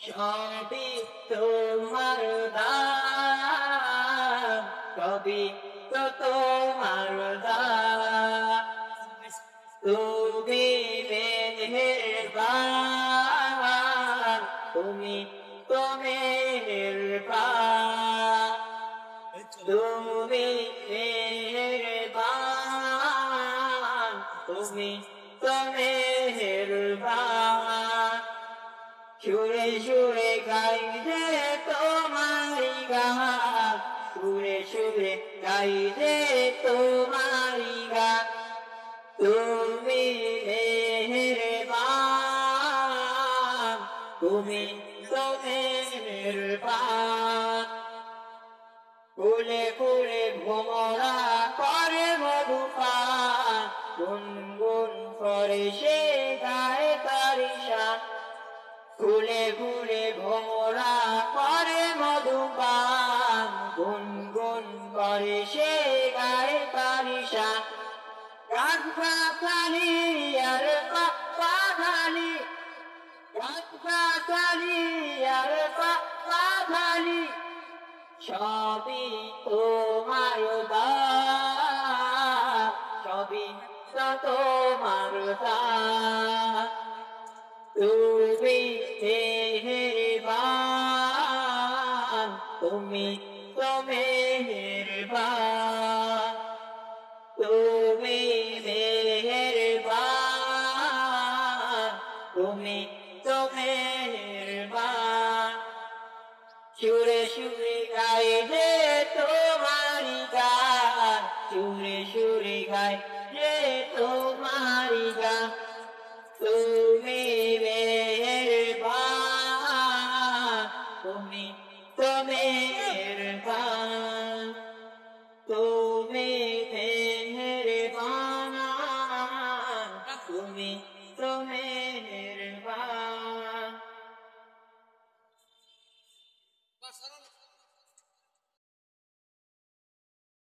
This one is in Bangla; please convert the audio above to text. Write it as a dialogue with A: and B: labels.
A: সবই তোমার দান, সবই তো তোমার দান। তুমি মেহেরবান, তুমি তো মেহেরবান, তুমি মেহেরবান, তুমি তো মেহেরবান। সুরে সুরে গাই রে তোমারি গান, সুরে সুরে গাই রে তোমারি গান। তুমি মেহেরবান, তুমি তো মেহেরবান। ফুলে ফুলে ভোমরা করে মধুপান, গুনগুন করে সে গায়ে তারি শান। ফুলে ফুলে ভোমরা করে মধুপান, গুনগুন করে সে গায়ে তারি শান। গাছ গাছালি আর পাখালি, গাছ গাছালি আর পাখালি, সবই তোমার দান, সবই তোমার দান। তুমি মেহেরবান, তুমি তো মেহেরবান, তুমি মেহেরবান, তুমি তো মেহেরবান। সুরে সুরে গাই রে